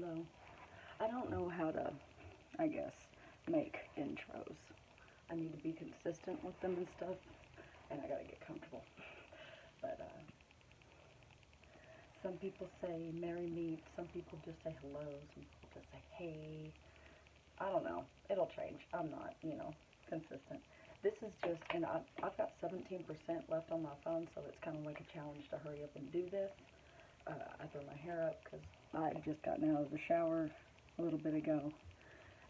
Hello. I don't know how to, I guess, make intros. I need to be consistent with them and stuff, and I gotta get comfortable. But, some people say merry meet, some people just say hello, some people just say hey. I don't know. It'll change. I'm not, consistent. This is just, and I've got 17% left on my phone, so it's kind of like a challenge to hurry up and do this. I threw my hair up because I had just gotten out of the shower a little bit ago.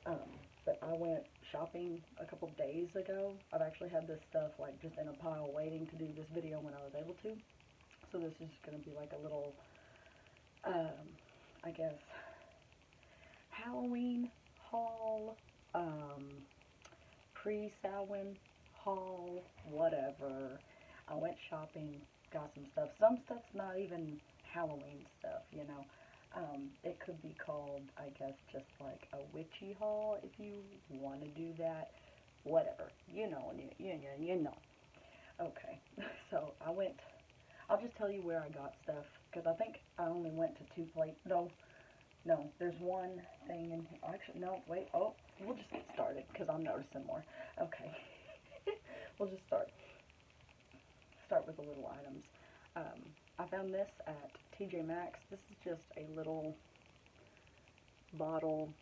But I went shopping a couple days ago. I've actually had this stuff like just in a pile waiting to do this video when I was able to. So this is going to be like a little, I guess, Halloween haul, pre-Samhain haul, whatever. I went shopping, got some stuff. Some stuff's not even Halloween stuff, It could be called, I guess, just like a witchy haul if you want to do that. Whatever. You know. Okay, so I'll just tell you where I got stuff, because I think I only went to two places. No, there's one thing in here. Actually, no, wait, we'll just get started, because I'm noticing more. Okay, we'll just start with the little items. I found this at TJ Maxx. This is just a little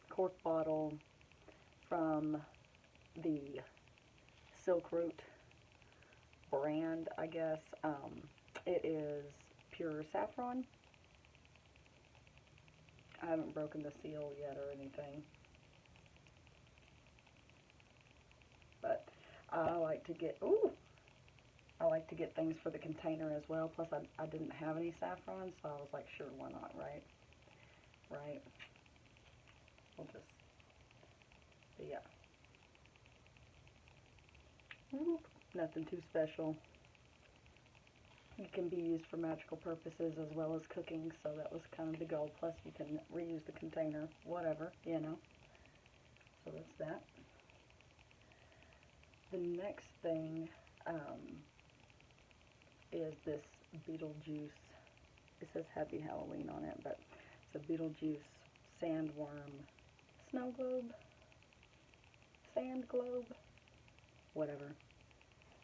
cork bottle from the Silk Root brand, I guess. It is pure saffron. I haven't broken the seal yet or anything. But I like to get things for the container as well. Plus, I didn't have any saffron, so I was like, sure, why not, right? Right? We'll just, but yeah. Nothing too special. It can be used for magical purposes as well as cooking, so that was kind of the goal. Plus, you can reuse the container, whatever, So that's that. The next thing is this Beetlejuice. It says Happy Halloween on it, but it's a Beetlejuice Sandworm snow globe, sand globe, whatever.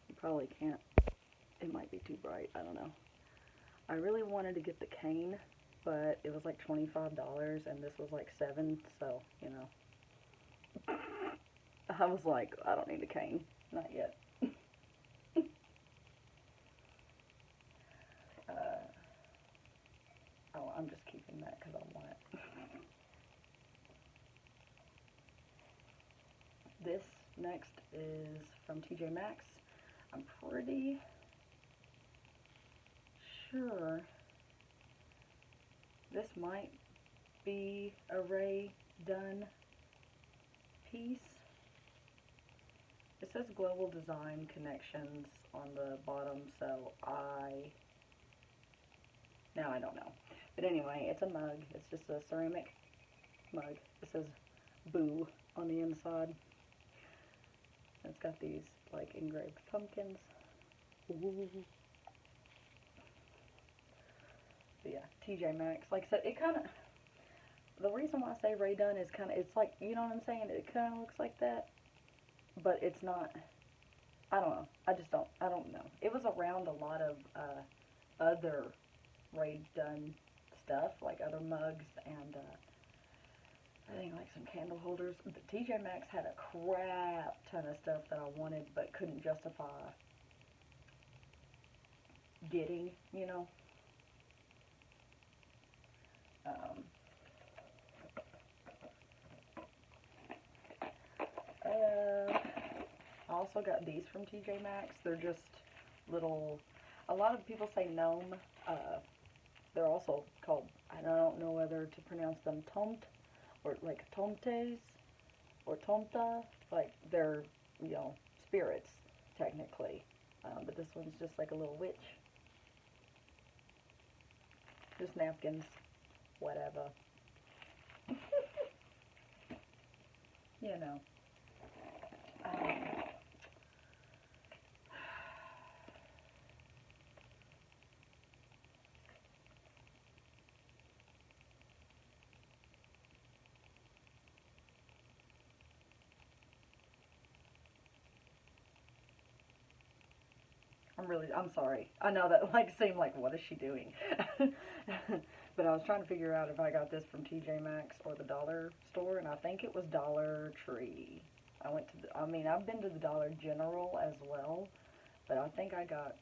You probably can't. It might be too bright. I don't know. I really wanted to get the cane, but it was like $25, and this was like $7, so, I was like, I don't need a cane. Not yet. I'm just keeping that because I want it. This next is from TJ Maxx. I'm pretty sure this might be a Ray Dunn piece. It says Global Design Connections on the bottom, so now I don't know. But anyway, it's a mug. It's just a ceramic mug. It says Boo on the inside. It's got these, like, engraved pumpkins. Ooh. But yeah, TJ Maxx. Like I said, it kind of, the reason why I say Ray Dunn is kind of, it's like, you know what I'm saying? It kind of looks like that, but it's not. I don't know. I don't know. It was around a lot of other Ray Dunn stuff, like other mugs and I think like some candle holders. But TJ Maxx had a crap ton of stuff that I wanted but couldn't justify getting, I also got these from TJ Maxx. They're just little, a lot of people say gnome. They're also called, I don't know whether to pronounce them tomt or like tomtes or tomta. Like they're, spirits technically. But this one's just like a little witch. Just napkins, whatever. I'm sorry. I know that like seemed like, what is she doing? But I was trying to figure out if I got this from TJ Maxx or the dollar store, and I think it was Dollar Tree. I've been to the Dollar General as well, but I think I got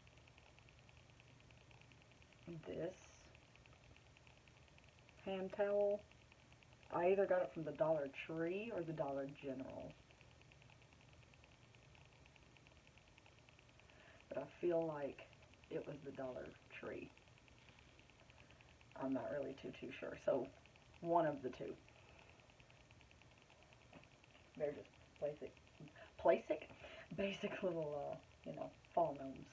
this hand towel. I either got it from the Dollar Tree or the Dollar General. But I feel like it was the Dollar Tree. I'm not really too sure. So, one of the two. They're just basic little, fall gnomes.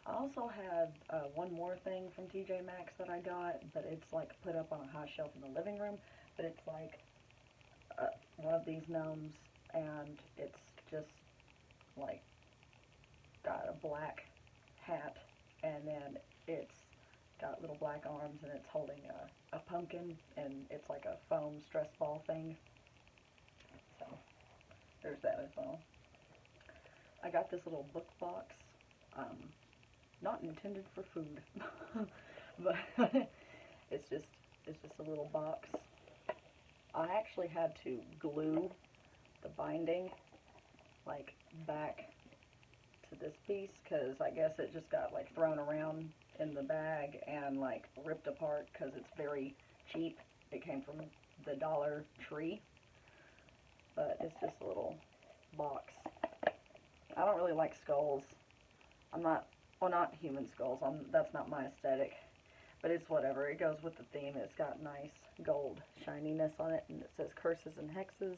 I also had one more thing from TJ Maxx that I got, but it's like put up on a high shelf in the living room. But it's like one of these gnomes, and it's just like got a black hat, and then it's got little black arms, and it's holding a pumpkin, and it's like a foam stress ball thing. So there's that as well. I got this little book box, not intended for food, but it's just a little box. I actually had to glue the binding like back to this piece, because I guess it just got like thrown around in the bag and like ripped apart because it's very cheap. It came from the Dollar Tree, but it's just a little box. I don't really like skulls. Not human skulls. That's not my aesthetic, but it's whatever. It goes with the theme. It's got nice gold shininess on it, and it says curses and hexes.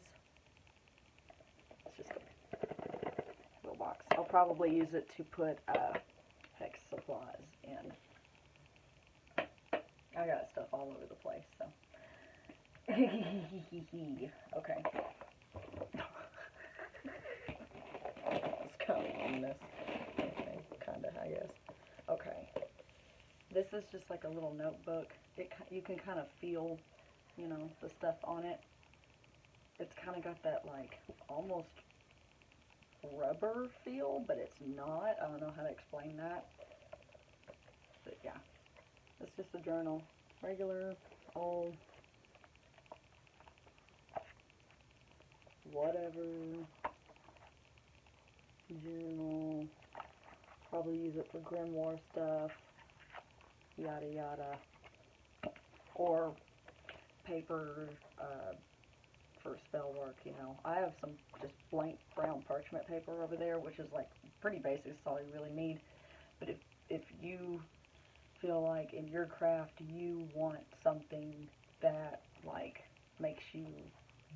It's just a little box. I'll probably use it to put hex supplies in. I got stuff all over the place, so. Okay. It's kind of on this. Okay, kind of, I guess. Okay. This is just like a little notebook. You can kind of feel, the stuff on it. It's kind of got that like almost rubber feel, but it's not. I don't know how to explain that. But yeah, it's just a journal. Regular old whatever journal. Probably use it for grimoire stuff, yada yada, or paper for spell work. I have some just blank brown parchment paper over there, which is like pretty basic. It's all you really need. But if you feel like in your craft you want something that like makes you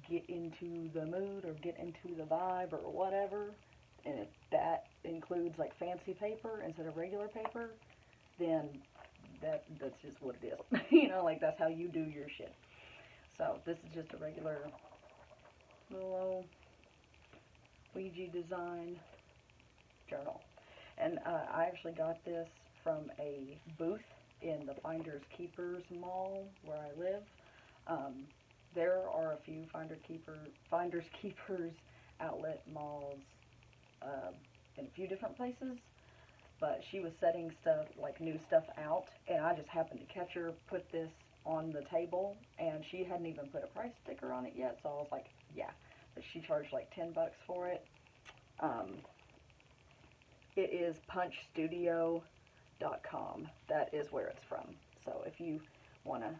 get into the mood or get into the vibe or whatever, and if that includes like fancy paper instead of regular paper, then that's just what it is. Like that's how you do your shit. So this is just a regular little Ouija design journal. And I actually got this from a booth in the Finders Keepers Mall where I live. There are a few Finders Keepers outlet malls in a few different places, but she was setting stuff, like new stuff out, and I just happened to catch her put this on the table, and she hadn't even put a price sticker on it yet, so I was like, yeah. But she charged like $10 for it. It is punchstudio.com. That is where it's from. So if you want to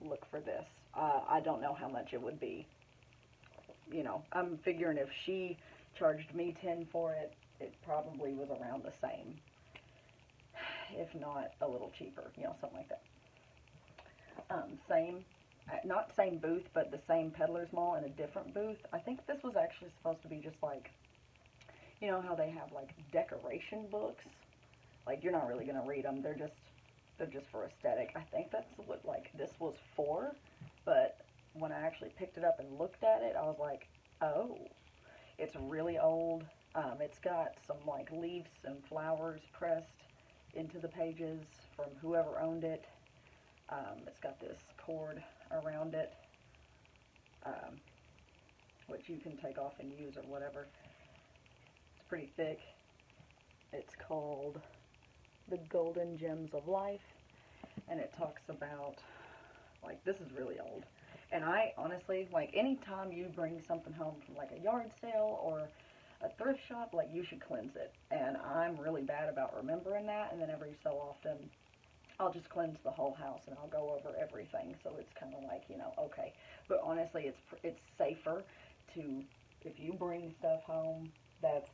look for this, I don't know how much it would be. I'm figuring if she charged me $10 for it, it probably was around the same, if not a little cheaper, something like that. Not same booth, but the same Peddler's Mall in a different booth. I think this was actually supposed to be just like, how they have like decoration books. Like you're not really gonna read them. They're just for aesthetic. I think that's what like this was for. But when I actually picked it up and looked at it, I was like, oh, it's really old. It's got some like leaves and flowers pressed into the pages from whoever owned it. It's got this cord around it, which you can take off and use or whatever. It's pretty thick. It's called The Golden Gems of Life, and it talks about, like, this is really old. And I honestly, like, anytime you bring something home from, like, a yard sale or a thrift shop, like, you should cleanse it. And I'm really bad about remembering that, and then every so often, I'll just cleanse the whole house, and I'll go over everything, so it's kind of like, you know, okay. But honestly, it's safer to, if you bring stuff home that's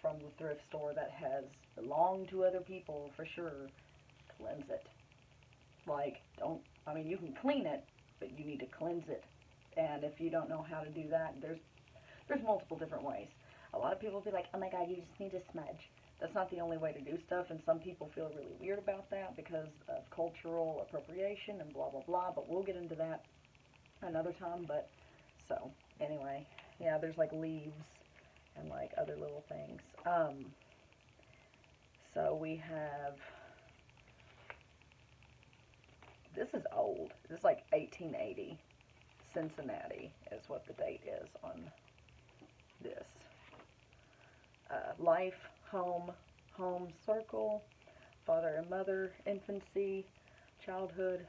from the thrift store that has belonged to other people, for sure, cleanse it. Like, I mean, you can clean it, but you need to cleanse it. And if you don't know how to do that, there's multiple different ways. A lot of people will be like, oh my god, you just need to smudge. That's not the only way to do stuff, and some people feel really weird about that because of cultural appropriation and blah, blah, blah, but we'll get into that another time. But, so, anyway, yeah, there's, like, leaves and, like, other little things. So we have, this is old. This is, like, 1880. Cincinnati is what the date is on this. Life, home, home circle, father and mother, infancy, childhood,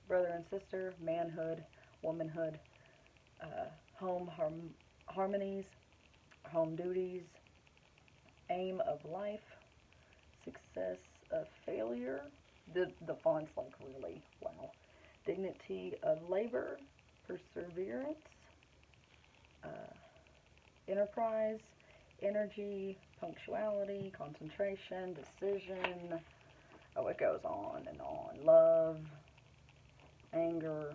brother and sister, manhood, womanhood, home harmonies, home duties, aim of life, success of failure. The font's like really, wow. Dignity of labor, perseverance, enterprise, energy, punctuality, concentration, decision. Oh, it goes on and on. Love, anger,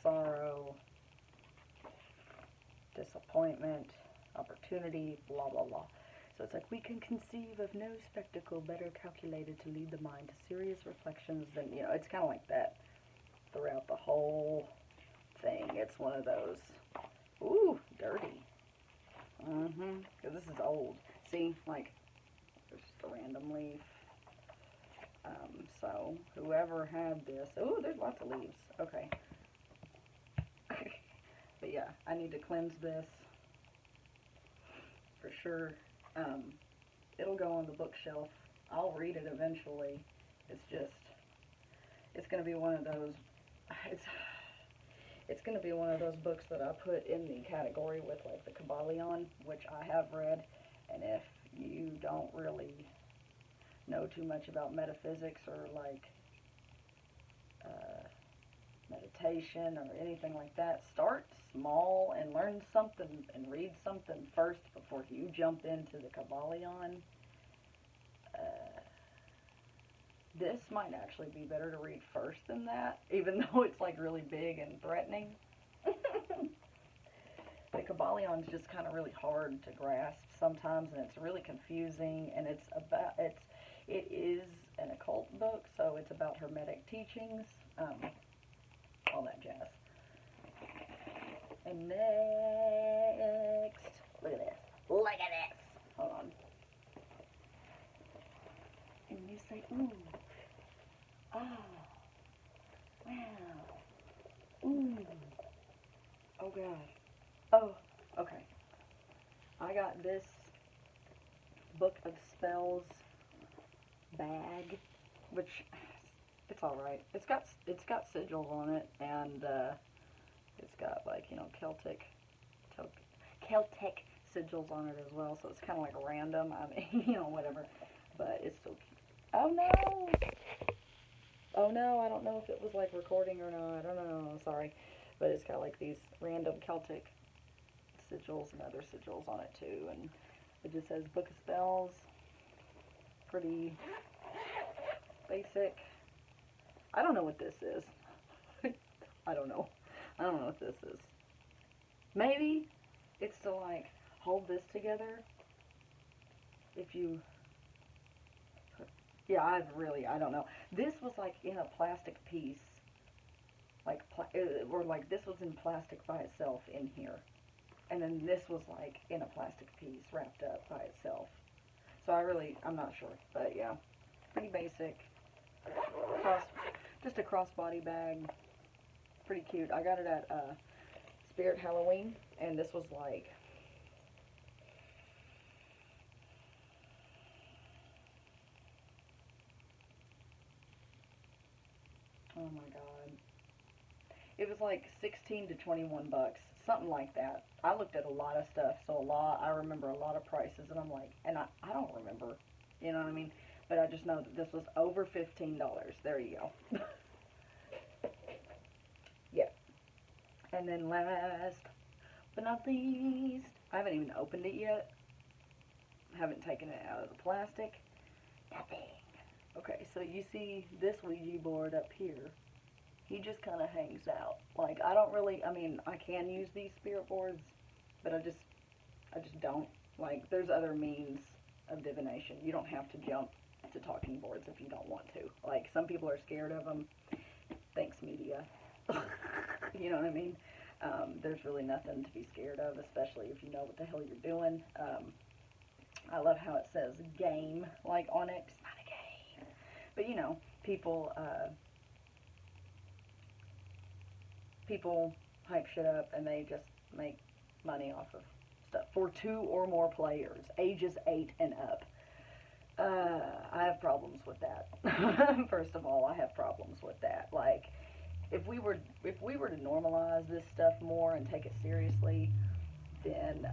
sorrow, disappointment, opportunity, blah, blah, blah. So it's like, we can conceive of no spectacle better calculated to lead the mind to serious reflections than, you know, it's kind of like that throughout the whole thing. It's one of those, ooh, dirty. Because this is old. See, like, there's just a random leaf. So, whoever had this, ooh, there's lots of leaves. Okay. But yeah, I need to cleanse this for sure. It'll go on the bookshelf. I'll read it eventually. It's just, it's going to be one of those, it's going to be one of those books that I put in the category with, like, the Kybalion, which I have read. And if you don't really know too much about metaphysics or, like, meditation or anything like that, start small and learn something and read something first before you jump into the Kybalion. This might actually be better to read first than that, even though it's, like, really big and threatening. The Kybalion is just kind of really hard to grasp sometimes, and it's really confusing, and it is an occult book, so it's about Hermetic teachings, all that jazz. And next, look at this. Look at this. Hold on. And you say, ooh. Oh. Wow. Ooh. Oh, God. Oh, okay. I got this Book of Spells bag, which, it's alright. It's got sigils on it, and it's got, like, you know, Celtic sigils on it as well, so it's kind of like random. I mean, you know, whatever, but it's so cute. Oh no! Oh no, I don't know if it was, like, recording or not. I don't know, sorry. But it's got, like, these random Celtic sigils and other sigils on it too, and it just says Book of Spells. Pretty basic. I don't know what this is. I don't know what this is. Maybe it's to, like, hold this together. If you, yeah, I don't know. This was, like, in a plastic piece. Like, or, like, this was in plastic by itself in here. And then this was, like, in a plastic piece wrapped up by itself. So I'm not sure. But, yeah, pretty basic. Just a crossbody bag. Pretty cute. I got it at Spirit Halloween, and this was, like, Oh my god. It was like 16 to 21 bucks, something like that. I looked at a lot of stuff, so I remember a lot of prices, and I'm like, and I don't remember, you know what I mean? But I just know that this was over $15. There you go. Yeah. And then last but not least, I haven't even opened it yet. Haven't taken it out of the plastic. Nothing. Okay, so you see this Ouija board up here. He just kind of hangs out. Like, I don't really, I mean, I can use these spirit boards, but I just don't. Like, there's other means of divination. You don't have to jump to talking boards if you don't want to. Like, some people are scared of them. Thanks, media. You know what I mean? There's really nothing to be scared of, especially if you know what the hell you're doing. I love how it says game, like, on it. It's not a game. But, you know, people hype shit up and they just make money off of stuff for 2 or more players, ages 8 and up. I have problems with that. First of all, I have problems with that. Like, if we were to normalize this stuff more and take it seriously, then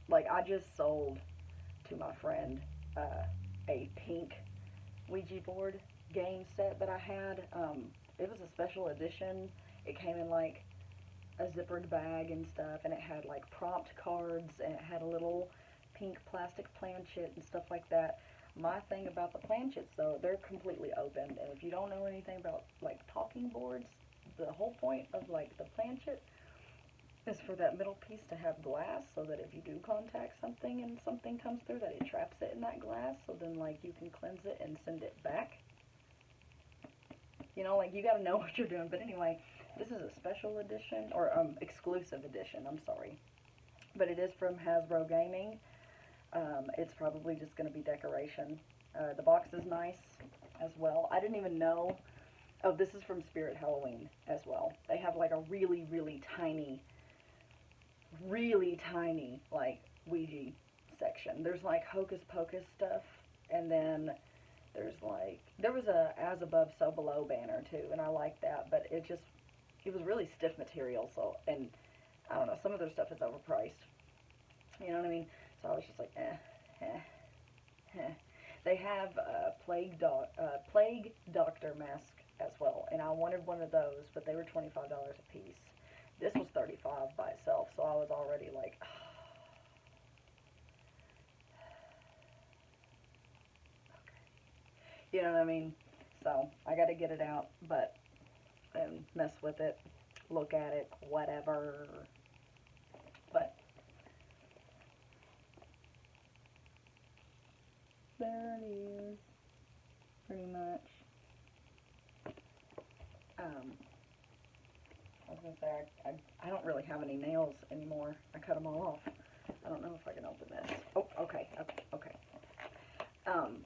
like, I just sold to my friend a pink Ouija board game set that I had. It was a special edition. It came in like a zippered bag and stuff, and it had like prompt cards, and it had a little pink plastic planchet and stuff like that. My thing about the planchets, though, they're completely open, and if you don't know anything about like talking boards, the whole point of like the planchet is for that middle piece to have glass, so that if you do contact something and something comes through, that it traps it in that glass, so then like you can cleanse it and send it back. You know, like, you gotta know what you're doing. But anyway, this is a special edition, or exclusive edition, I'm sorry. But it is from Hasbro Gaming. It's probably just gonna be decoration. The box is nice as well. I didn't even know. Oh, this is from Spirit Halloween as well. They have like a really, really tiny, like, Ouija section. There's like hocus pocus stuff, and then there's like, there was a as above so below banner too, and I like that, but it was really stiff material, so, and I don't know, some of their stuff is overpriced, you know what I mean? So I was just like, They have a Plague Doctor mask as well, and I wanted one of those, but they were $25 a piece. This was $35 by itself, so I was already like, you know what I mean? So I got to get it out, but mess with it, look at it, whatever. But there it is, pretty much. I was gonna say, I don't really have any nails anymore. I cut them all off. I don't know if I can open this. Oh, okay.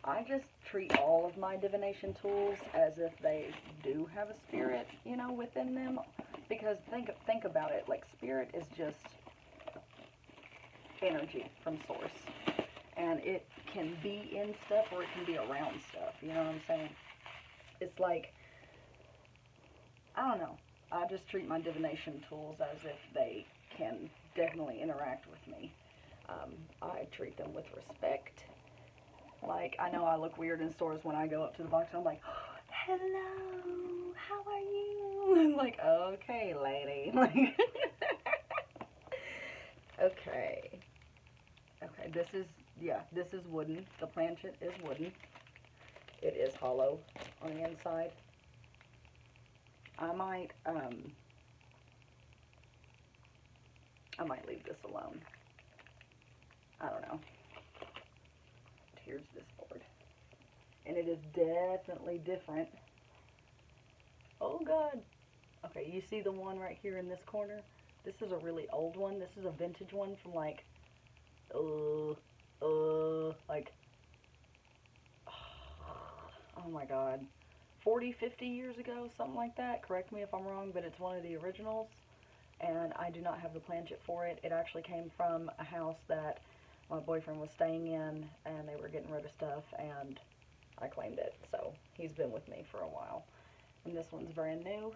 I just treat all of my divination tools as if they do have a spirit, you know, within them. Because think about it, like, spirit is just energy from source. And it can be in stuff or it can be around stuff, you know what I'm saying? It's like, I don't know. I just treat my divination tools as if they can definitely interact with me. I treat them with respect. Like, I know I look weird in stores when I go up to the box and I'm like, oh, hello, how are you? I'm like, okay, lady. Like, okay. Okay, this is wooden. The planchet is wooden. It is hollow on the inside. I might leave this alone. I don't know. Here's this board. And it is definitely different. Oh, God. Okay, you see the one right here in this corner? This is a really old one. This is a vintage one from, like, like, oh my God, 40, 50 years ago, something like that. Correct me if I'm wrong, but it's one of the originals, and I do not have the planchet for it. It actually came from a house that my boyfriend was staying in, and they were getting rid of stuff, and I claimed it, so he's been with me for a while. And this one's brand new.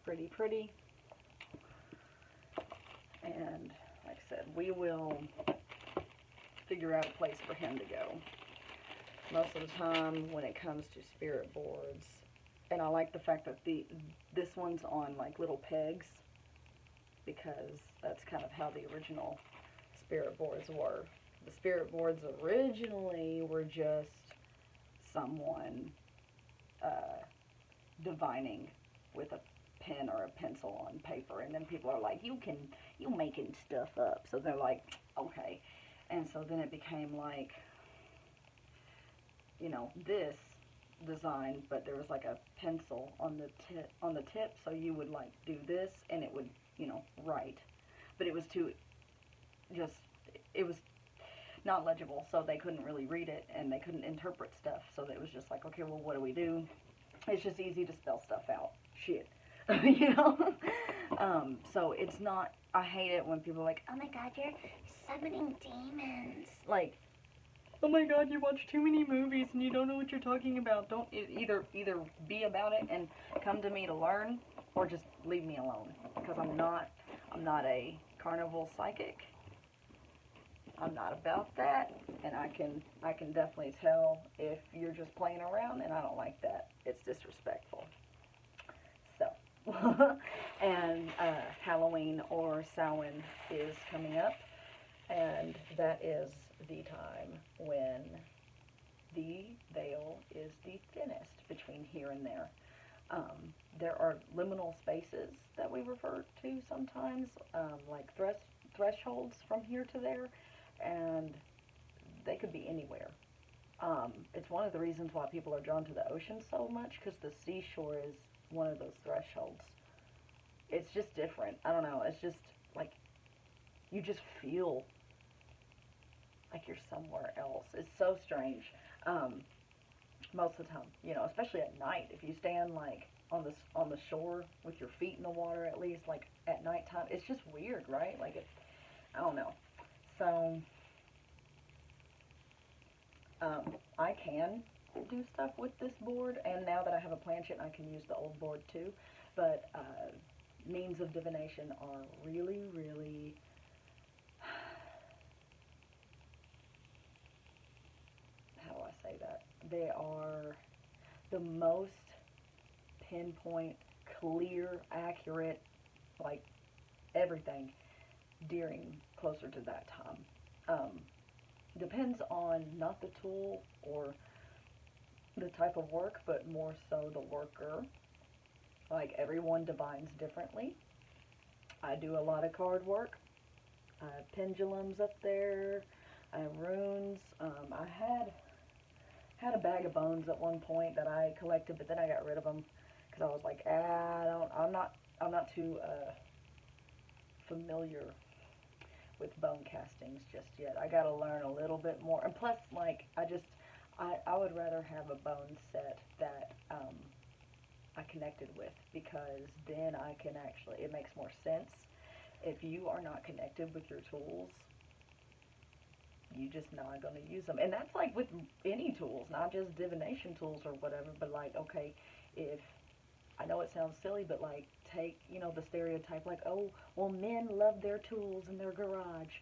Pretty, pretty. And like I said, we will figure out a place for him to go. Most of the time when it comes to spirit boards, and I like the fact that this one's on like little pegs, because that's kind of how the original spirit boards were. The spirit boards originally were just someone divining with a pen or a pencil on paper, and then people are like, you making stuff up. So they're like, okay. And so then it became like, you know, this design, but there was like a pencil on the tip, so you would like do this and it would, you know, write. But it was it was not legible, so they couldn't really read it and they couldn't interpret stuff. So it was just like, okay, well, what do we do? It's just easy to spell stuff out. Shit. You know? So it's not, I hate it when people are like, oh my god, you're summoning demons. Like, oh my god, you watch too many movies and you don't know what you're talking about. Don't, either be about it and come to me to learn, or just leave me alone. Because I'm not a carnival psychic. I'm not about that, and I can definitely tell if you're just playing around, and I don't like that. It's disrespectful. So, and Halloween or Samhain is coming up, and that is the time when the veil is the thinnest between here and there. There are liminal spaces that we refer to sometimes, like thresholds from here to there, and they could be anywhere. It's one of the reasons why people are drawn to the ocean so much, because the seashore is one of those thresholds. It's just different. I don't know. It's just like, you just feel like you're somewhere else. It's so strange. Most of the time, you know, especially at night, if you stand like on the shore with your feet in the water, at least like at nighttime, it's just weird, right? Like I don't know. So I can do stuff with this board, and now that I have a planchette, I can use the old board too. But means of divination are really, really how do I say that? They are the most pinpoint, clear, accurate, like everything during closer to that time. Depends on not the tool or the type of work, but more so the worker. Like, everyone divines differently. I do a lot of card work. I have pendulums up there. I have runes. I had a bag of bones at one point that I collected, but then I got rid of them because I was like, I'm not too familiar with bone castings just yet. I gotta learn a little bit more. And plus, like, I would rather have a bone set that I connected with, because then I can actually, it makes more sense. If you are not connected with your tools, you just not going to use them. And that's like with any tools, not just divination tools or whatever, but like, okay, if, I know it sounds silly, but like, take, you know, the stereotype, like, oh, well, men love their tools in their garage.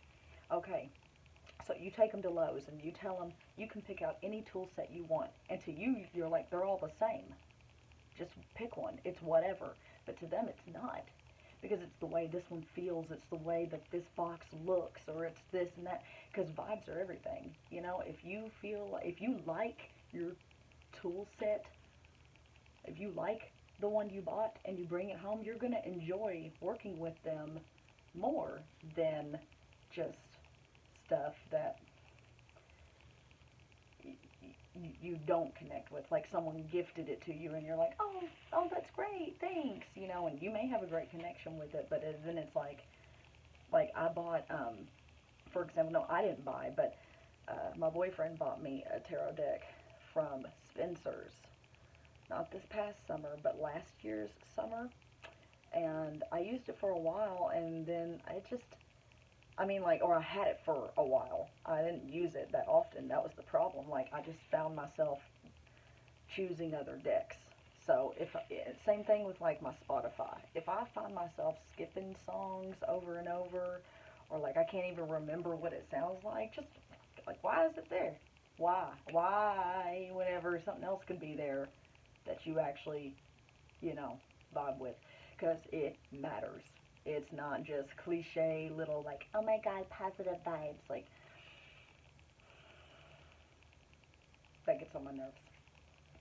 Okay, so you take them to Lowe's and you tell them you can pick out any tool set you want, and to you, you're like, they're all the same. Just pick one. It's whatever. But to them, it's not. Because it's the way this one feels. It's the way that this box looks. Or it's this and that. Because vibes are everything. You know, if you like your tool set, if you like the one you bought and you bring it home, you're going to enjoy working with them more than just stuff that you don't connect with. Like, someone gifted it to you and you're like, oh, that's great, thanks, you know, and you may have a great connection with it, but then it's like I bought, for example, no, I didn't buy, but my boyfriend bought me a tarot deck from Spencer's, not this past summer, but last year's summer, and I used it for a while, and then I mean, like, or I had it for a while. I didn't use it that often. That was the problem. Like, I just found myself choosing other decks. So, same thing with, like, my Spotify. If I find myself skipping songs over and over, or, like, I can't even remember what it sounds like, just, like, why is it there? Why? Why, whenever something else could be there that you actually, you know, vibe with? Because it matters. It's not just cliche little, like, oh my god, positive vibes. Like, that gets on my nerves.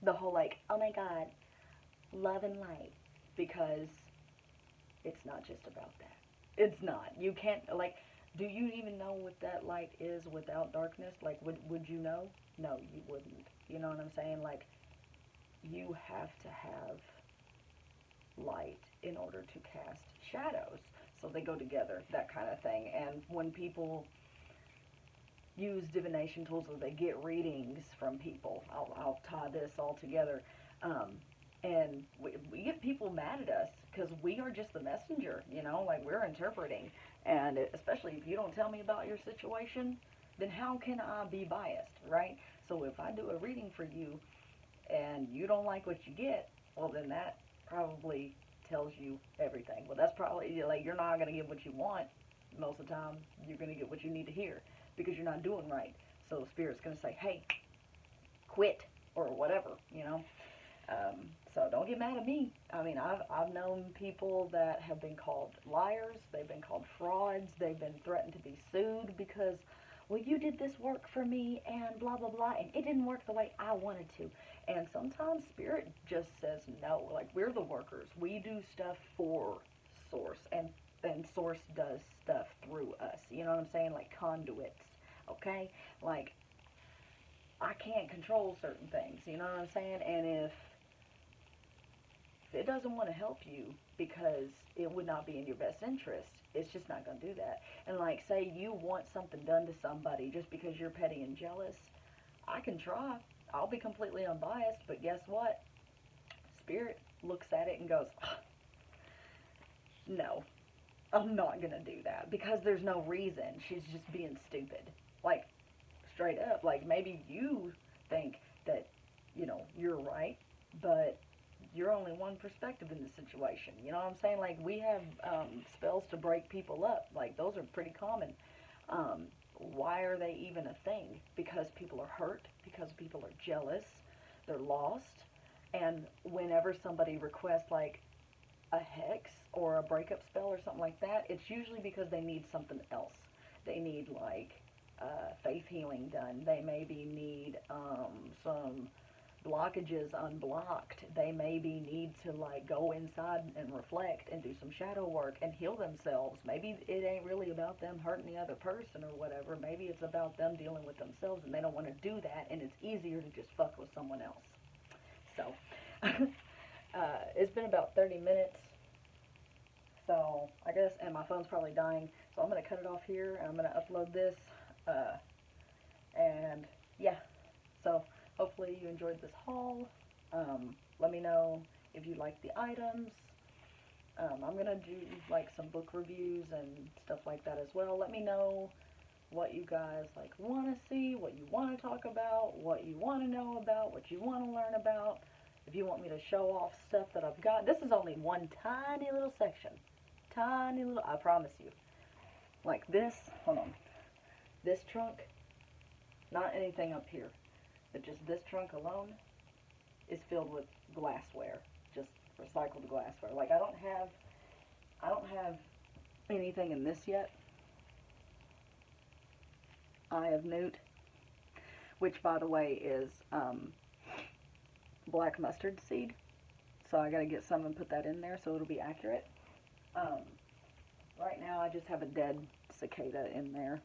The whole, like, oh my god, love and light. Because it's not just about that. It's not. You can't, like, do you even know what that light is without darkness? Like, would you know? No, you wouldn't. You know what I'm saying? Like, you have to have light in order to cast shadows. So they go together, that kind of thing. And when people use divination tools or they get readings from people, I'll tie this all together. And we get people mad at us because we are just the messenger, you know, like we're interpreting. And especially if you don't tell me about your situation, then how can I be biased, right? So if I do a reading for you and you don't like what you get, well, then that probably tells you everything. Well, that's probably, like, you're not going to get what you want. Most of the time, you're going to get what you need to hear because you're not doing right. So Spirit's going to say, hey, quit, or whatever, you know. So don't get mad at me. I mean, I've known people that have been called liars, they've been called frauds, they've been threatened to be sued because, well, you did this work for me and blah, blah, blah, and it didn't work the way I wanted to. And sometimes Spirit just says no. Like, we're the workers. We do stuff for Source, and Source does stuff through us. You know what I'm saying? Like conduits, okay? Like, I can't control certain things, you know what I'm saying? And if it doesn't want to help you because it would not be in your best interest, it's just not going to do that. And, like, say you want something done to somebody just because you're petty and jealous, I can try. I'll be completely unbiased, but guess what? Spirit looks at it and goes, no, I'm not going to do that because there's no reason. She's just being stupid. Like, straight up. Like, maybe you think that, you know, you're right, but you're only one perspective in the situation. You know what I'm saying? Like, we have spells to break people up. Like, those are pretty common. Why are they even a thing? Because people are hurt, because people are jealous, they're lost, and whenever somebody requests, like, a hex or a breakup spell or something like that, it's usually because they need something else. They need, like, faith healing done. They maybe need some blockages unblocked. They maybe need to, like, go inside and reflect and do some shadow work and heal themselves. Maybe it ain't really about them hurting the other person or whatever. Maybe it's about them dealing with themselves and they don't want to do that, and it's easier to just fuck with someone else. So it's been about 30 minutes. So I guess, and my phone's probably dying, so I'm going to cut it off here and I'm going to upload this. And yeah, so hopefully you enjoyed this haul. Let me know if you like the items. I'm going to do, like, some book reviews and stuff like that as well. Let me know what you guys, like, want to see, what you want to talk about, what you want to know about, what you want to learn about. If you want me to show off stuff that I've got. This is only one tiny little section. Tiny little, I promise you. Like this, hold on. This trunk, not anything up here, but just this trunk alone is filled with glassware, just recycled glassware. Like, I don't have anything in this yet. Eye of Newt, which, by the way, is black mustard seed. So I gotta get some and put that in there so it'll be accurate. Right now I just have a dead cicada in there.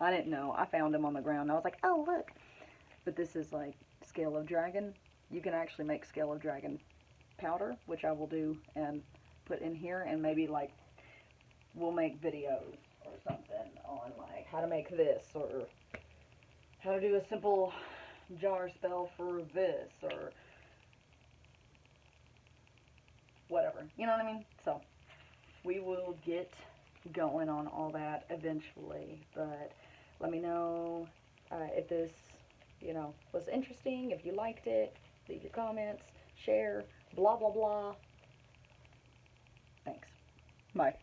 I didn't know. I found him on the ground. I was like, oh, look. But this is, like, Scale of Dragon. You can actually make Scale of Dragon powder, which I will do and put in here, and maybe, like, we'll make videos or something on, like, how to make this, or how to do a simple jar spell for this, or whatever. You know what I mean? So we will get going on all that eventually. But let me know if this, was interesting, if you liked it. Leave your comments, share, blah, blah, blah. Thanks. Bye.